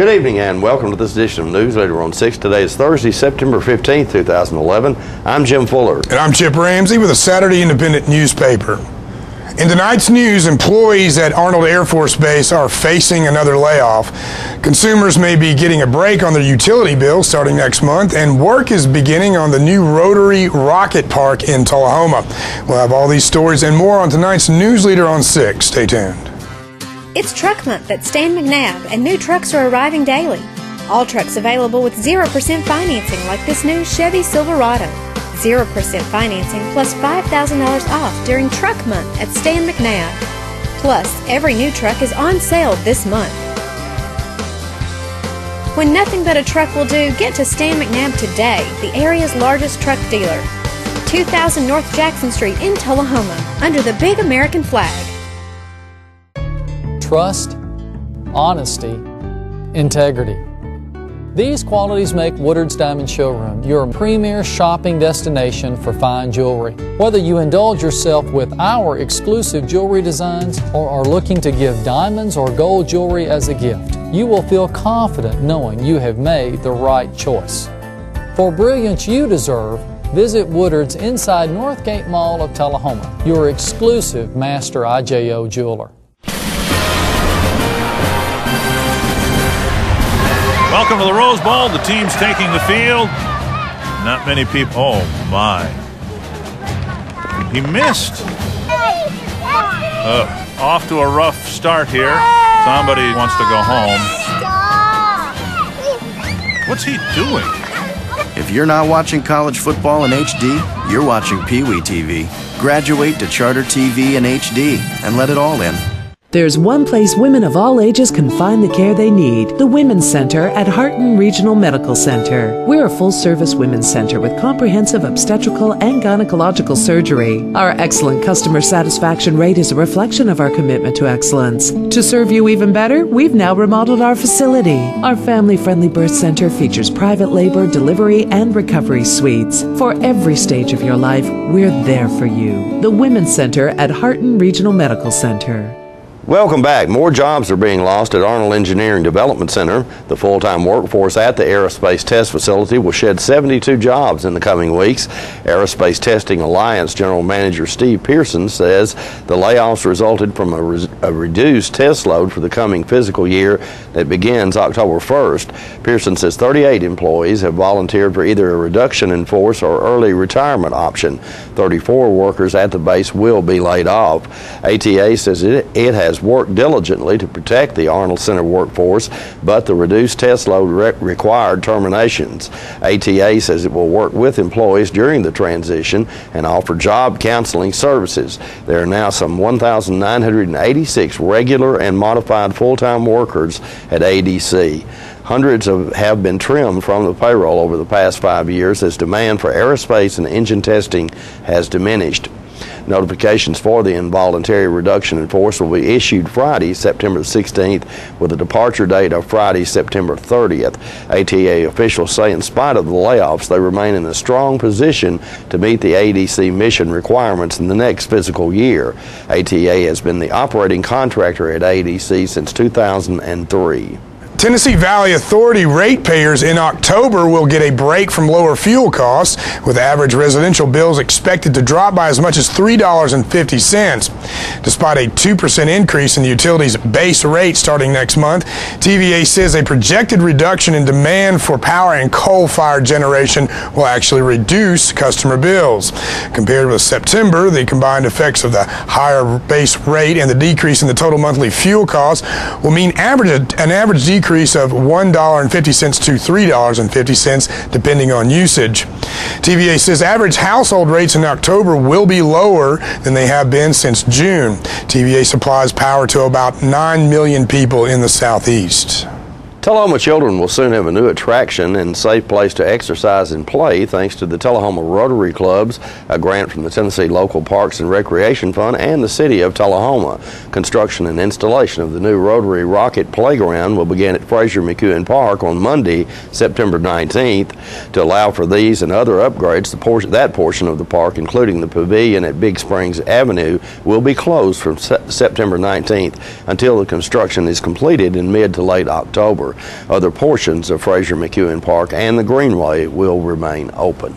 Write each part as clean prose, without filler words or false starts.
Good evening and welcome to this edition of Newsleader on 6. Today is Thursday, September 15th, 2011. I'm Jim Fuller. And I'm Chip Ramsey with a Saturday Independent newspaper. In tonight's news, employees at Arnold Air Force Base are facing another layoff. Consumers may be getting a break on their utility bills starting next month, and work is beginning on the new Rotary Rocket Park in Tullahoma. We'll have all these stories and more on tonight's Newsleader on 6. Stay tuned. It's Truck Month at Stan McNabb, and new trucks are arriving daily. All trucks available with 0% financing, like this new Chevy Silverado. 0% financing plus $5,000 off during Truck Month at Stan McNabb. Plus, every new truck is on sale this month. When nothing but a truck will do, get to Stan McNabb today, the area's largest truck dealer. 2000 North Jackson Street in Tullahoma, under the big American flag. Trust, honesty, integrity. These qualities make Woodard's Diamond Showroom your premier shopping destination for fine jewelry. Whether you indulge yourself with our exclusive jewelry designs or are looking to give diamonds or gold jewelry as a gift, you will feel confident knowing you have made the right choice. For brilliance you deserve, visit Woodard's inside Northgate Mall of Tullahoma, your exclusive master IJO jeweler. Welcome to the Rose Bowl. The team's taking the field. Not many people. Oh, my. He missed. Off to a rough start here. Somebody wants to go home. What's he doing? If you're not watching college football in HD, you're watching Pee Wee TV. Graduate to Charter TV in HD and let it all in. There's one place women of all ages can find the care they need, the Women's Center at Harton Regional Medical Center. We're a full-service women's center with comprehensive obstetrical and gynecological surgery. Our excellent customer satisfaction rate is a reflection of our commitment to excellence. To serve you even better, we've now remodeled our facility. Our family-friendly birth center features private labor, delivery, and recovery suites. For every stage of your life, we're there for you. The Women's Center at Harton Regional Medical Center. Welcome back. More jobs are being lost at Arnold Engineering Development Center. The full-time workforce at the Aerospace Test Facility will shed 72 jobs in the coming weeks. Aerospace Testing Alliance General Manager Steve Pearson says the layoffs resulted from a reduced test load for the coming fiscal year that begins October 1st. Pearson says 38 employees have volunteered for either a reduction in force or early retirement option. 34 workers at the base will be laid off. ATA says it has worked diligently to protect the Arnold Center workforce, but the reduced test load required terminations. ATA says it will work with employees during the transition and offer job counseling services. There are now some 1,986 regular and modified full-time workers at ADC. Hundreds have been trimmed from the payroll over the past 5 years as demand for aerospace and engine testing has diminished. Notifications for the involuntary reduction in force will be issued Friday, September 16th, with a departure date of Friday, September 30th. ATA officials say in spite of the layoffs, they remain in a strong position to meet the ADC mission requirements in the next fiscal year. ATA has been the operating contractor at ADC since 2003. Tennessee Valley Authority ratepayers in October will get a break from lower fuel costs, with average residential bills expected to drop by as much as $3.50. Despite a 2% increase in the utility's base rate starting next month, TVA says a projected reduction in demand for power and coal-fired generation will actually reduce customer bills. Compared with September, the combined effects of the higher base rate and the decrease in the total monthly fuel costs will mean an average decrease of $1.50 to $3.50 depending on usage. TVA says average household rates in October will be lower than they have been since June. TVA supplies power to about 9 million people in the Southeast. Tullahoma children will soon have a new attraction and safe place to exercise and play thanks to the Tullahoma Rotary Clubs, a grant from the Tennessee Local Parks and Recreation Fund and the City of Tullahoma. Construction and installation of the new Rotary Rocket Playground will begin at Frazier McEwen Park on Monday, September 19th. To allow for these and other upgrades, that portion of the park, including the pavilion at Big Springs Avenue, will be closed from September 19th until the construction is completed in mid to late October. However, other portions of Fraser McEwen Park and the Greenway will remain open.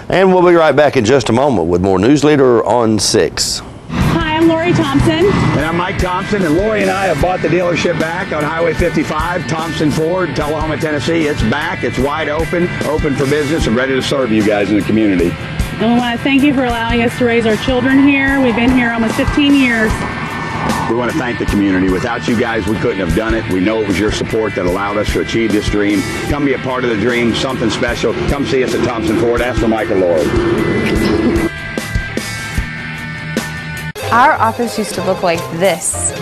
And we'll be right back in just a moment with more Newsleader on 6. Hi, I'm Lori Thompson. And I'm Mike Thompson, and Lori and I have bought the dealership back on Highway 55, Thompson Ford, Tullahoma, Tennessee. It's back, it's wide open for business, and ready to serve you guys in the community. And we want to thank you for allowing us to raise our children here. We've been here almost 15 years. We want to thank the community. Without you guys, we couldn't have done it. We know it was your support that allowed us to achieve this dream. Come be a part of the dream, something special. Come see us at Thompson Ford. Ask for Mike or Lori. Our office used to look like this,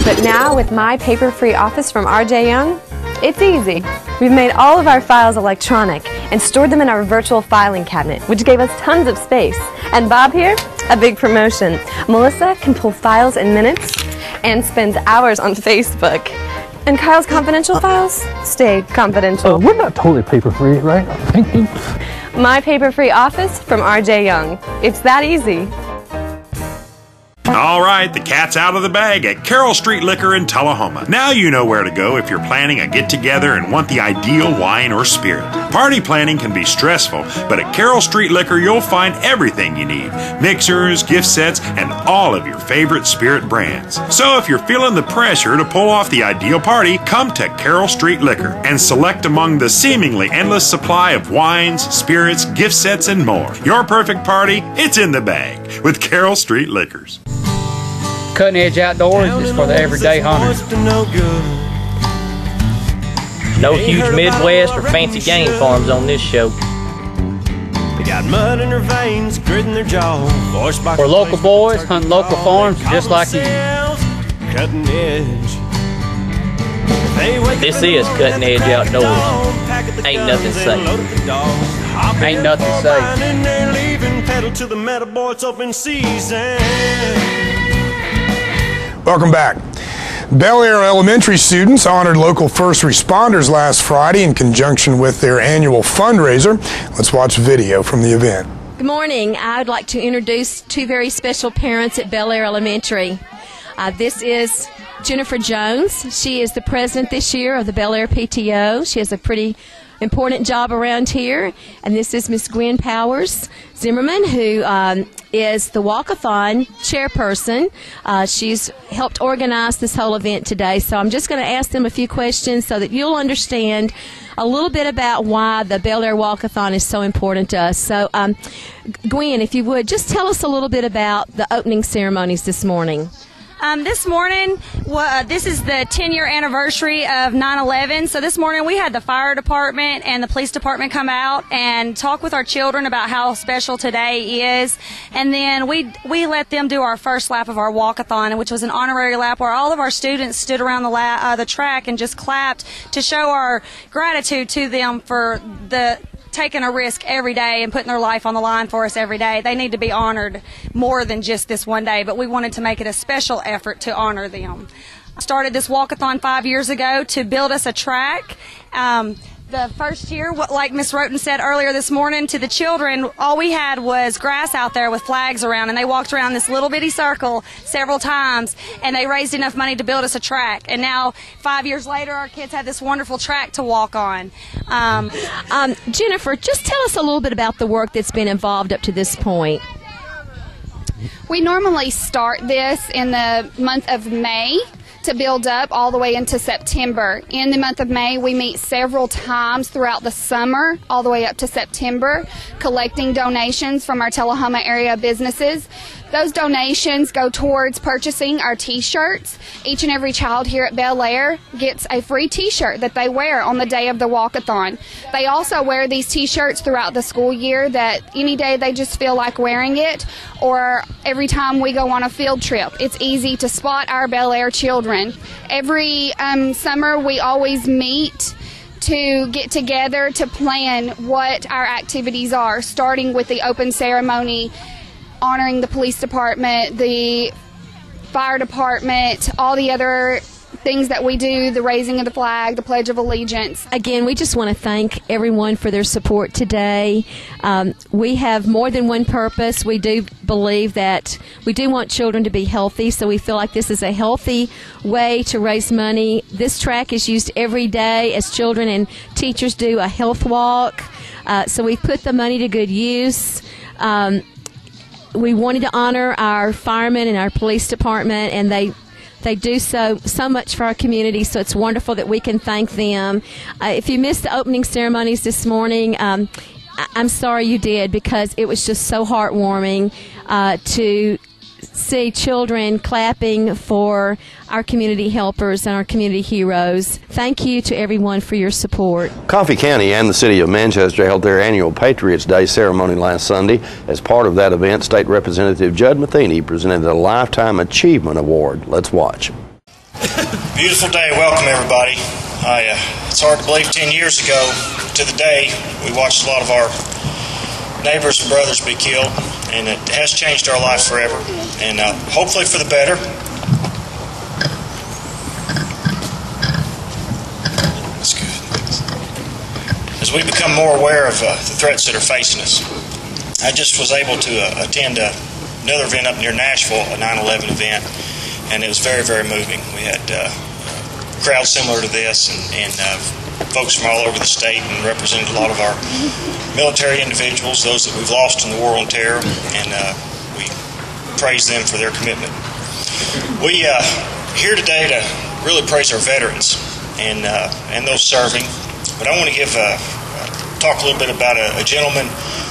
but now with My Paper-Free Office from R.J. Young, it's easy. We've made all of our files electronic and stored them in our virtual filing cabinet, which gave us tons of space. And Bob here, a big promotion. Melissa can pull files in minutes and spends hours on Facebook. And Kyle's confidential files stay confidential. We're not totally paper-free, right? Thank you. My Paper-Free Office from R.J. Young. It's that easy. All right, the cat's out of the bag at Carroll Street Liquor in Tullahoma. Now you know where to go if you're planning a get-together and want the ideal wine or spirit. Party planning can be stressful, but at Carroll Street Liquor you'll find everything you need. Mixers, gift sets, and all of your favorite spirit brands. So if you're feeling the pressure to pull off the ideal party, come to Carroll Street Liquor and select among the seemingly endless supply of wines, spirits, gift sets, and more. Your perfect party, it's in the bag with Carroll Street Liquors. Cutting Edge Outdoors is for the everyday hunter. No huge Midwest or fancy game farms on this show. They got mud in their veins, grit in their jaw. We're local boys hunting local farms just like you. Cutting Edge. This is Cutting Edge Outdoors. Ain't nothing safe. Ain't nothing safe. Pedal to the metal, boy, it's open season. Welcome back. Bel Air Elementary students honored local first responders last Friday in conjunction with their annual fundraiser. Let's watch video from the event. Good morning. I would like to introduce two very special parents at Bel Air Elementary. This is Jennifer Jones. She is the president this year of the Bel Air PTO. She has a pretty important job around here. And this is Miss Gwen Powers Zimmerman, who is the walkathon chairperson. She's helped organize this whole event today. So I'm just going to ask them a few questions so that you'll understand a little bit about why the Bel Air Walkathon is so important to us. So, Gwen, if you would, just tell us a little bit about the opening ceremonies this morning. This morning, this is the 10-year anniversary of 9/11. So this morning we had the fire department and the police department come out and talk with our children about how special today is. And then we let them do our first lap of our walkathon, which was an honorary lap where all of our students stood around the track and just clapped to show our gratitude to them for taking a risk every day and putting their life on the line for us every day. They need to be honored more than just this one day, but we wanted to make it a special effort to honor them. I started this walkathon 5 years ago to build us a track. The first year, like Miss Roten said earlier this morning, to the children, all we had was grass out there with flags around, and they walked around this little bitty circle several times, and they raised enough money to build us a track. And now, 5 years later, our kids have this wonderful track to walk on. Jennifer, just tell us a little bit about the work that's been involved up to this point. We normally start this in the month of May to build up all the way into September. In the month of May, we meet several times throughout the summer, all the way up to September, collecting donations from our Tullahoma area businesses. Those donations go towards purchasing our t-shirts. Each and every child here at Bel Air gets a free t-shirt that they wear on the day of the walkathon. They also wear these t-shirts throughout the school year, that any day they just feel like wearing it, or every time we go on a field trip. It's easy to spot our Bel Air children. Every summer we always meet to get together to plan what our activities are, starting with the open ceremony, honoring the police department, the fire department, all the other things that we do, the raising of the flag, the Pledge of Allegiance. Again, we just want to thank everyone for their support today. We have more than one purpose. We do believe that we do want children to be healthy, so we feel like this is a healthy way to raise money. This track is used every day as children and teachers do a health walk. So we put the money to good use. We wanted to honor our firemen and our police department, and they do so much for our community, so it's wonderful that we can thank them. If you missed the opening ceremonies this morning, I'm sorry you did, because it was just so heartwarming to see children clapping for our community helpers and our community heroes. Thank you to everyone for your support. Coffee County and the City of Manchester held their annual Patriots Day ceremony last Sunday. As part of that event, State Representative Judd Matheny presented a Lifetime Achievement Award. Let's watch. Beautiful day. Welcome, everybody. It's hard to believe 10 years ago to the day we watched a lot of our neighbors and brothers be killed, and it has changed our life forever, and hopefully for the better. That's good. As we become more aware of the threats that are facing us, I just was able to attend another event up near Nashville, a 9/11 event, and it was very, very moving. We had crowds similar to this, and folks from all over the state, and represented a lot of our military individuals, those that we've lost in the war on terror, and we praise them for their commitment. We here today to really praise our veterans and those serving, but I want to talk a little bit about a gentleman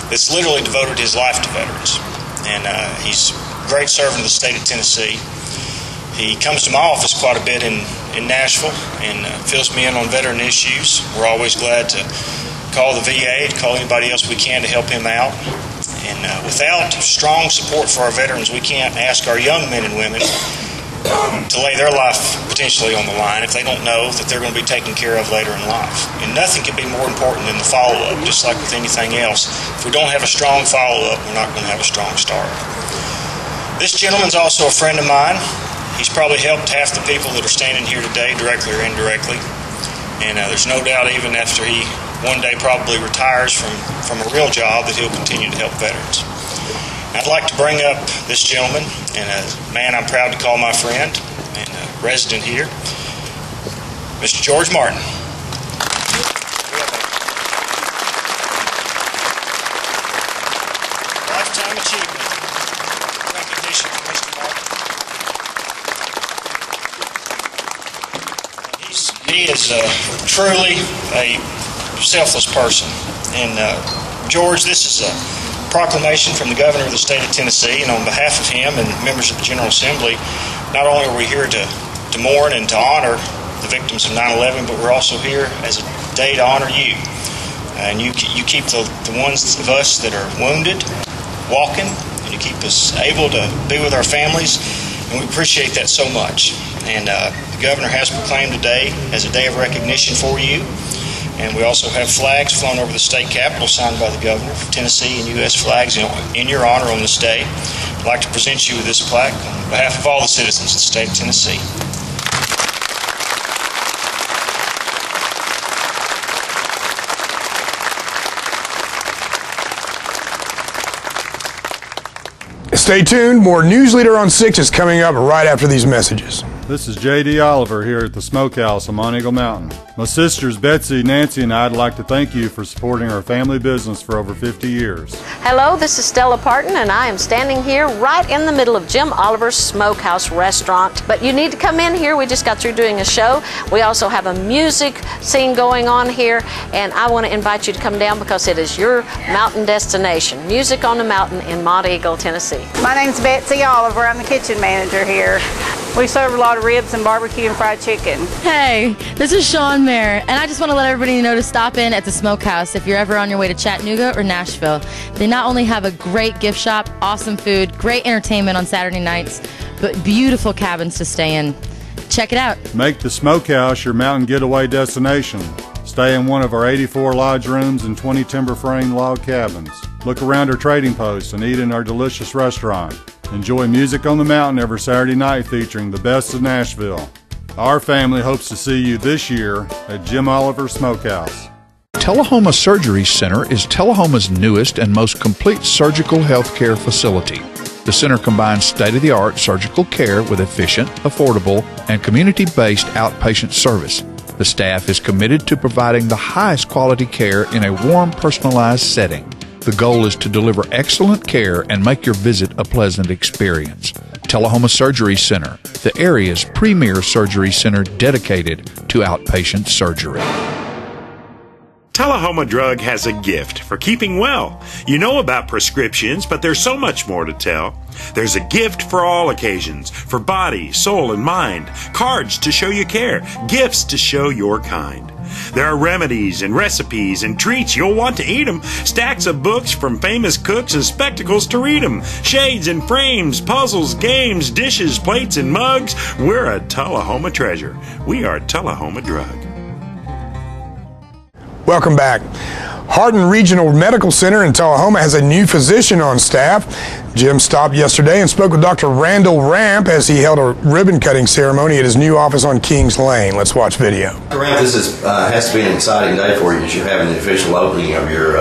that's literally devoted his life to veterans, and he's a great servant of the state of Tennessee. He comes to my office quite a bit in Nashville and fills me in on veteran issues. We're always glad to call the VA, to call anybody else we can to help him out. And without strong support for our veterans, we can't ask our young men and women to lay their life potentially on the line if they don't know that they're going to be taken care of later in life. And nothing can be more important than the follow-up, just like with anything else. If we don't have a strong follow-up, we're not going to have a strong start. This gentleman's also a friend of mine. He's probably helped half the people that are standing here today, directly or indirectly. And there's no doubt, even after he one day probably retires from a real job, that he'll continue to help veterans. I'd like to bring up this gentleman, and a man I'm proud to call my friend and a resident here, Mr. George Martin. Lifetime achievement recognition for Mr. Martin. He is truly a selfless person. And George, this is a proclamation from the governor of the state of Tennessee, and on behalf of him and members of the General Assembly, not only are we here to mourn and to honor the victims of 9/11, but we're also here as a day to honor you. And you keep the ones of us that are wounded walking, and you keep us able to be with our families, and we appreciate that so much. And the governor has proclaimed today as a day of recognition for you. And we also have flags flown over the state capitol signed by the governor for Tennessee and U.S. flags in your honor on this day. I'd like to present you with this plaque on behalf of all the citizens of the state of Tennessee. Stay tuned. More Newsleader on 6 is coming up right after these messages. This is J.D. Oliver here at the Smokehouse on Mont Eagle Mountain. My sisters Betsy, Nancy, and I'd like to thank you for supporting our family business for over 50 years. Hello, this is Stella Parton, and I am standing here right in the middle of Jim Oliver's Smokehouse restaurant. But you need to come in here. We just got through doing a show. We also have a music scene going on here, and I want to invite you to come down because it is your mountain destination. Music on the Mountain in Mont Eagle, Tennessee. My name's Betsy Oliver. I'm the kitchen manager here. We serve a lot of ribs and barbecue and fried chicken. Hey, this is Sean Mayer, and I just want to let everybody know to stop in at the Smokehouse if you're ever on your way to Chattanooga or Nashville. They not only have a great gift shop, awesome food, great entertainment on Saturday nights, but beautiful cabins to stay in. Check it out. Make the Smokehouse your mountain getaway destination. Stay in one of our 84 lodge rooms and 20 timber frame log cabins. Look around our trading posts and eat in our delicious restaurant. Enjoy music on the mountain every Saturday night featuring the best of Nashville. Our family hopes to see you this year at Jim Oliver Smokehouse. Tullahoma Surgery Center is Tullahoma's newest and most complete surgical health care facility. The center combines state-of-the-art surgical care with efficient, affordable, and community-based outpatient service. The staff is committed to providing the highest quality care in a warm, personalized setting. The goal is to deliver excellent care and make your visit a pleasant experience. Tullahoma Surgery Center, the area's premier surgery center dedicated to outpatient surgery. Tullahoma Drug has a gift for keeping well. You know about prescriptions, but there's so much more to tell. There's a gift for all occasions, for body, soul, and mind. Cards to show you care, gifts to show your kind. There are remedies and recipes and treats, you'll want to eat them. Stacks of books from famous cooks and spectacles to read them. Shades and frames, puzzles, games, dishes, plates, and mugs. We're a Tullahoma treasure. We are Tullahoma Drug. Welcome back. Hardin Regional Medical Center in Tullahoma has a new physician on staff. Jim stopped yesterday and spoke with Dr. Randall Ramp as he held a ribbon-cutting ceremony at his new office on Kings Lane. Let's watch video. Dr. Ramp, this has to be an exciting day for you as you're having the official opening of your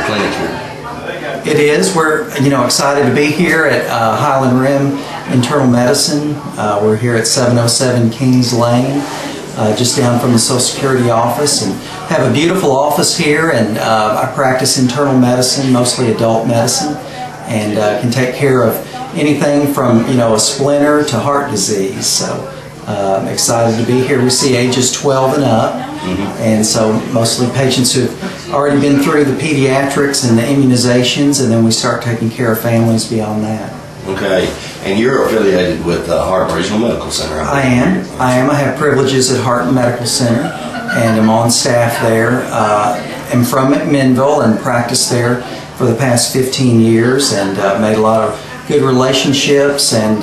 clinic here. It is. We're excited to be here at Highland Rim Internal Medicine. We're here at 707 Kings Lane. Just down from the Social Security office, and have a beautiful office here, and I practice internal medicine, mostly adult medicine, and can take care of anything from a splinter to heart disease. So I'm excited to be here. We see ages 12 and up, and so mostly patients who've already been through the pediatrics and the immunizations, and then we start taking care of families beyond that. Okay, and you're affiliated with Hardin Regional Medical Center. I am. I have privileges at Hardin Medical Center, and I'm on staff there. I'm from McMinnville and practiced there for the past 15 years, and made a lot of good relationships and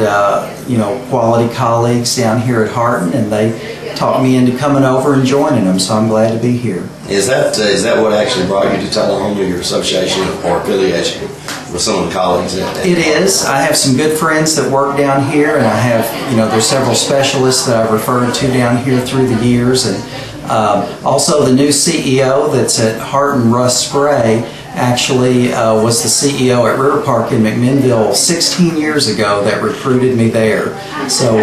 quality colleagues down here at Hardin, and they talked me into coming over and joining them. So I'm glad to be here. Is that what actually brought you to Tullahoma, your association or affiliation with some of the colleagues? It is. I have some good friends that work down here, and I have, there's several specialists that I've referred to down here through the years, and also the new CEO that's at Hardin, Russ Spray, actually was the CEO at River Park in McMinnville 16 years ago that recruited me there. So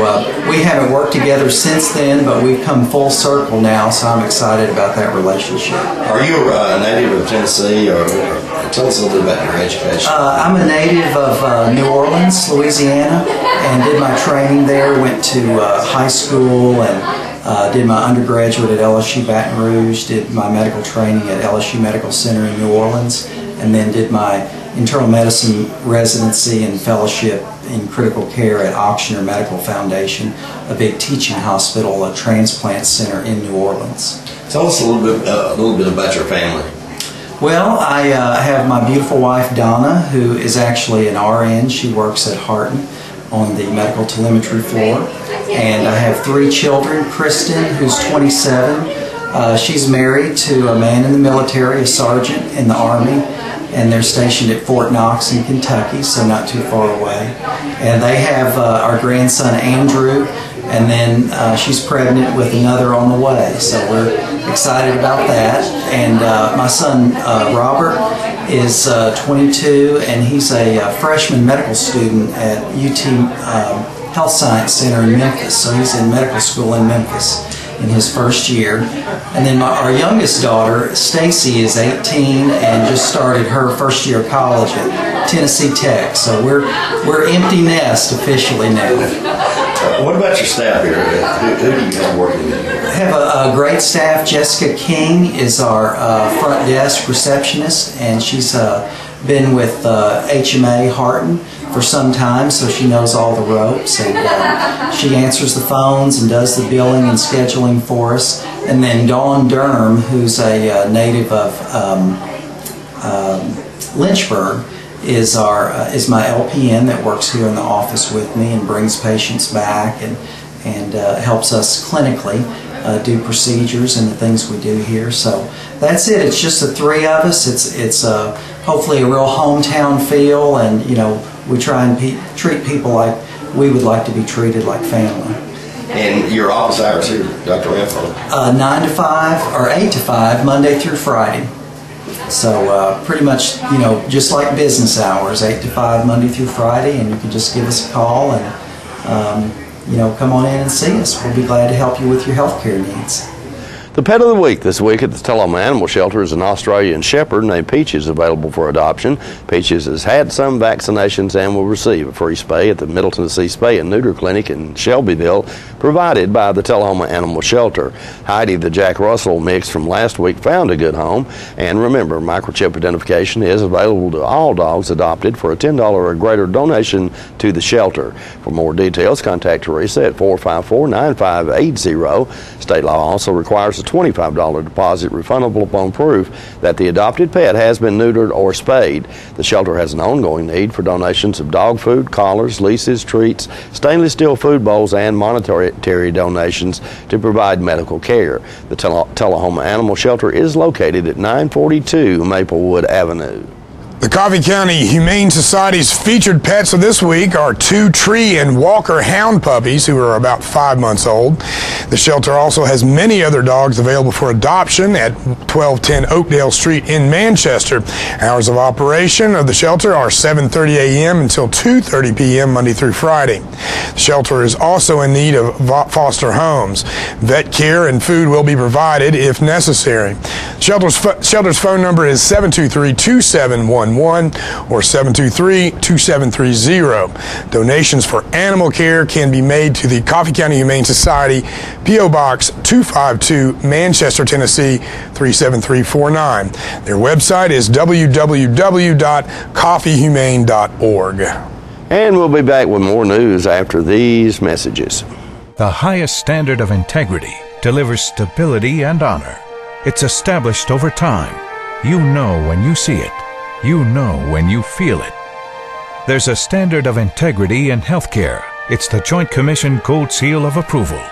we haven't worked together since then, but we've come full circle now, so I'm excited about that relationship. Are you a native of Tennessee, or tell us a little bit about your education? I'm a native of New Orleans, Louisiana, and did my training there, went to high school, and did my undergraduate at LSU Baton Rouge, did my medical training at LSU Medical Center in New Orleans, and then did my internal medicine residency and fellowship in critical care at Auctioner Medical Foundation, a big teaching hospital, a transplant center in New Orleans. Tell us a little bit about your family. Well, I have my beautiful wife Donna, who is actually an RN. She works at Hardin on the medical telemetry floor. And I have 3 children. Kristen, who's 27, she's married to a man in the military, a sergeant in the Army, and they're stationed at Fort Knox in Kentucky, so not too far away. And they have our grandson Andrew, and then she's pregnant with another on the way, so we're excited about that. And my son Robert is 22, and he's a freshman medical student at UT Health Science Center in Memphis, so he's in medical school in Memphis in his first year. And then our youngest daughter, Stacy, is 18 and just started her first year of college at Tennessee Tech, so we're empty nest officially now. What about your staff here? Who do you have working with you? I have a great staff. Jessica King is our front desk receptionist, and she's been with HMA Hardin for some time, so she knows all the ropes, and she answers the phones and does the billing and scheduling for us. And then Dawn Durham, who's a native of Lynchburg, is my LPN that works here in the office with me and brings patients back and helps us clinically do procedures and the things we do here. So that's it. It's just the 3 of us. It's hopefully a real hometown feel, and we try and treat people like we would like to be treated, like family. And your office hours here, Dr. Ramp? 9 to 5 or 8 to 5, Monday through Friday. So pretty much, just like business hours, 8 to 5 Monday through Friday, and you can just give us a call and come on in and see us. We'll be glad to help you with your health care needs. The pet of the week this week at the Tullahoma Animal Shelter is an Australian Shepherd named Peaches, available for adoption. Peaches has had some vaccinations and will receive a free spay at the Middle Tennessee Spay and Neuter Clinic in Shelbyville, provided by the Tullahoma Animal Shelter. Heidi, the Jack Russell mix from last week, found a good home. And remember, microchip identification is available to all dogs adopted for a $10 or greater donation to the shelter. For more details, contact Teresa at 454-9580. State law also requires a $25 deposit refundable upon proof that the adopted pet has been neutered or spayed. The shelter has an ongoing need for donations of dog food, collars, leashes, treats, stainless steel food bowls, and monetary donations to provide medical care. The Tullahoma Animal Shelter is located at 942 Maplewood Avenue. The Coffee County Humane Society's featured pets of this week are 2 Tree and Walker hound puppies who are about 5 months old. The shelter also has many other dogs available for adoption at 1210 Oakdale Street in Manchester. Hours of operation of the shelter are 7:30 a.m. until 2:30 p.m. Monday through Friday. The shelter is also in need of foster homes. Vet care and food will be provided if necessary. Shelter's phone number is 723-2711 or 723-2730. Donations for animal care can be made to the Coffee County Humane Society, P.O. Box 252, Manchester, Tennessee 37349. Their website is www.coffeehumane.org. And we'll be back with more news after these messages. The highest standard of integrity delivers stability and honor. It's established over time. You know when you see it. You know when you feel it. There's a standard of integrity in healthcare. It's the Joint Commission Gold Seal of Approval.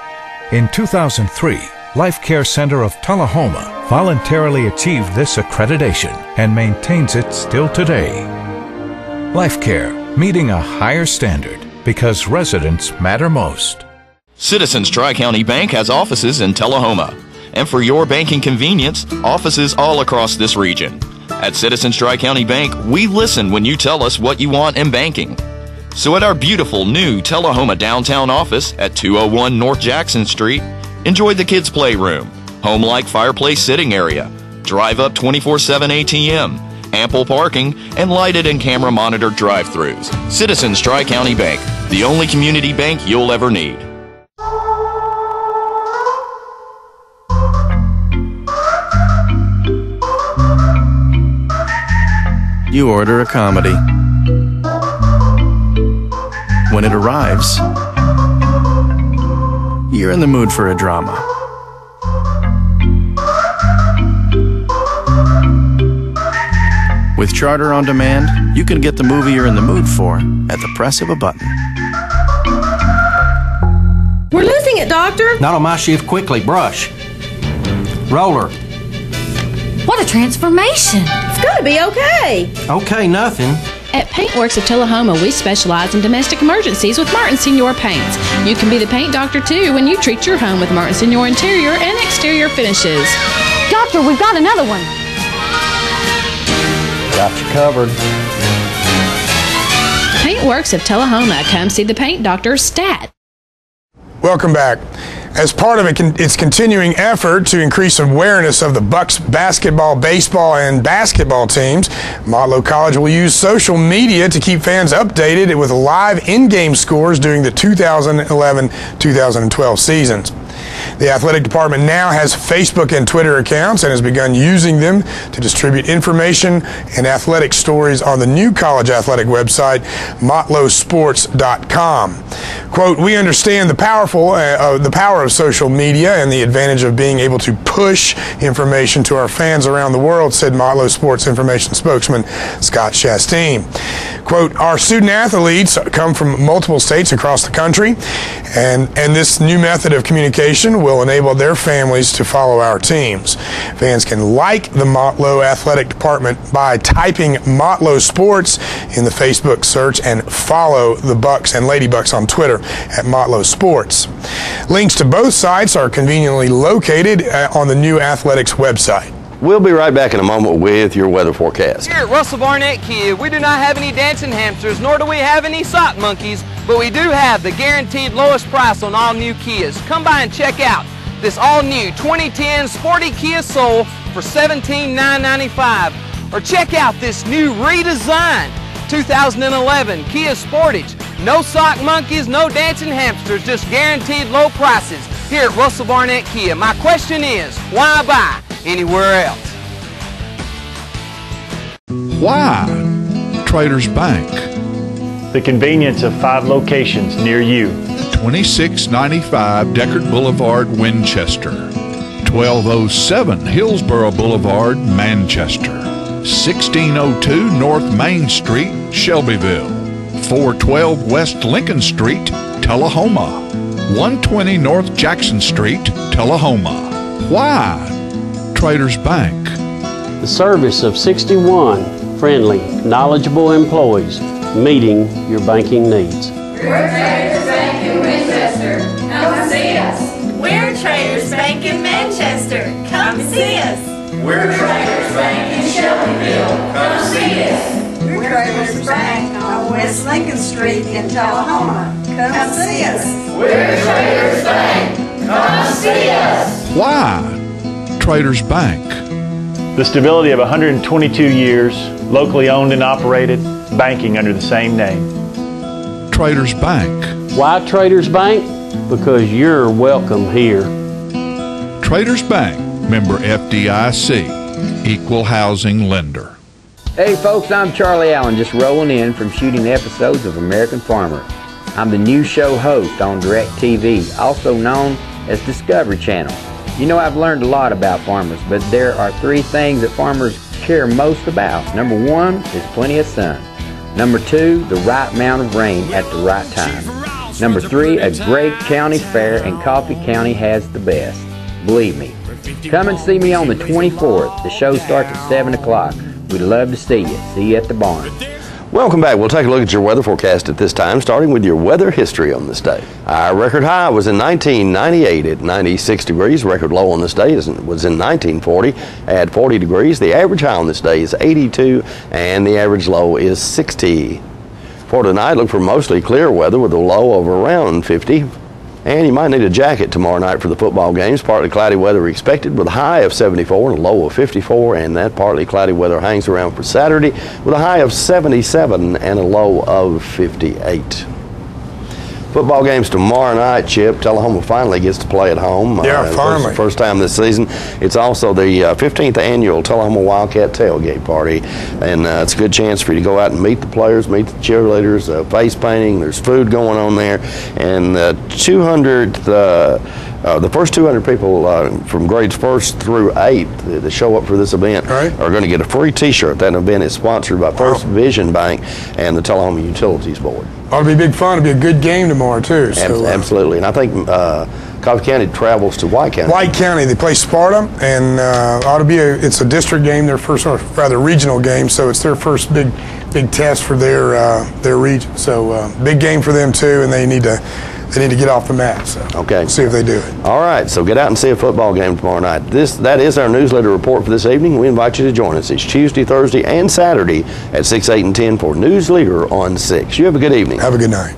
In 2003, Life Care Center of Tullahoma voluntarily achieved this accreditation and maintains it still today. Life Care, meeting a higher standard because residents matter most. Citizens Tri-County Bank has offices in Tullahoma. And for your banking convenience, offices all across this region. At Citizens Tri-County Bank, we listen when you tell us what you want in banking. So at our beautiful new Tullahoma downtown office at 201 North Jackson Street, enjoy the kids' playroom, home-like fireplace sitting area, drive-up 24/7 ATM, ample parking, and lighted and camera-monitored drive-thrus. Citizens Tri-County Bank, the only community bank you'll ever need. You order a comedy. When it arrives, you're in the mood for a drama. With Charter on Demand, you can get the movie you're in the mood for at the press of a button. We're losing it, Doctor. Not on my shift. Quickly, brush. Roller. What a transformation. It's going to be okay. Okay, nothing. At Paintworks of Tullahoma, we specialize in domestic emergencies with Martin Senior Paints. You can be the paint doctor, too, when you treat your home with Martin Senior interior and exterior finishes. Doctor, we've got another one. Got you covered. Paintworks of Tullahoma. Come see the paint doctor, Stat. Welcome back. As part of its continuing effort to increase awareness of the Bucks basketball, baseball, and basketball teams, Motlow College will use social media to keep fans updated with live in-game scores during the 2011-2012 seasons. The athletic department now has Facebook and Twitter accounts and has begun using them to distribute information and athletic stories on the new college athletic website, motlowsports.com. Quote, "We understand the power of social media and the advantage of being able to push information to our fans around the world," said Motlow Sports Information spokesman Scott Chastain. Quote, "Our student athletes come from multiple states across the country, and this new method of communication will enable their families to follow our teams. Fans can like the Motlow Athletic Department by typing Motlow Sports in the Facebook search and follow the Bucks and Lady Bucks on Twitter at Motlow Sports. Links to both sites are conveniently located on the new athletics website. We'll be right back in a moment with your weather forecast. Here at Russell Barnett Kia, we do not have any dancing hamsters, nor do we have any sock monkeys, but we do have the guaranteed lowest price on all new Kias. Come by and check out this all-new 2010 sporty Kia Soul for $17,995. Or check out this new redesigned 2011 Kia Sportage. No sock monkeys, no dancing hamsters, just guaranteed low prices here at Russell Barnett Kia. My question is, why buy anywhere else? Why? Traders Bank. The convenience of 5 locations near you. 2695 Deckard Boulevard, Winchester. 1207 Hillsborough Boulevard, Manchester. 1602 North Main Street, Shelbyville. 412 West Lincoln Street, Tullahoma. 120 North Jackson Street, Tullahoma. Why? Traders Bank. The service of 61 friendly, knowledgeable employees meeting your banking needs. We're Traders Bank in Winchester. Come see us. We're Traders Bank in Manchester. Come see us. We're Traders Bank in Shelbyville. Come see us. We're Traders Bank on West Lincoln Street in Tullahoma. Come see us. We're Traders Bank. Come see us. Why? Traders Bank. The stability of 122 years, locally owned and operated, banking under the same name. Traders Bank. Why Traders Bank? Because you're welcome here. Traders Bank, member FDIC, equal housing lender. Hey folks, I'm Charlie Allen, just rolling in from shooting episodes of American Farmer. I'm the new show host on DirecTV, also known as Discovery Channel. You know, I've learned a lot about farmers, but there are 3 things that farmers care most about. Number 1 is plenty of sun. Number 2, the right amount of rain at the right time. Number 3, a great county fair, and Coffee County has the best. Believe me. Come and see me on the 24th. The show starts at 7 o'clock. We'd love to see you. See you at the barn. Welcome back. We'll take a look at your weather forecast at this time, starting with your weather history on this day. Our record high was in 1998 at 96 degrees. Record low on this day was in 1940 at 40 degrees. The average high on this day is 82 and the average low is 60. For tonight, look for mostly clear weather with a low of around 50. And you might need a jacket tomorrow night for the football games. Partly cloudy weather expected with a high of 74 and a low of 54. And that partly cloudy weather hangs around for Saturday with a high of 77 and a low of 58. Football games tomorrow night, Chip. Tullahoma finally gets to play at home. Yeah, finally. First time this season. It's also the 15th annual Tullahoma Wildcat Tailgate Party. And it's a good chance for you to go out and meet the players, meet the cheerleaders, face painting. There's food going on there. And the first 200 people from grades 1st through 8th that show up for this event are going to get a free T-shirt. That event is sponsored by First Vision Bank and the Tullahoma Utilities Board. Ought to be big fun. It'll be a good game tomorrow, too. So, absolutely. And I think Coffee County travels to White County. White County. They play Sparta, and ought to be it's a district game, their first, or rather regional game, so it's their first big test for their region. So big game for them, too, and they need to get off the mat. So see if they do it. All right, so get out and see a football game tomorrow night. That is our newsletter report for this evening. We invite you to join us. It's Tuesday, Thursday, and Saturday at 6, 8, and 10 for Newsleader on 6. You have a good evening. Have a good night.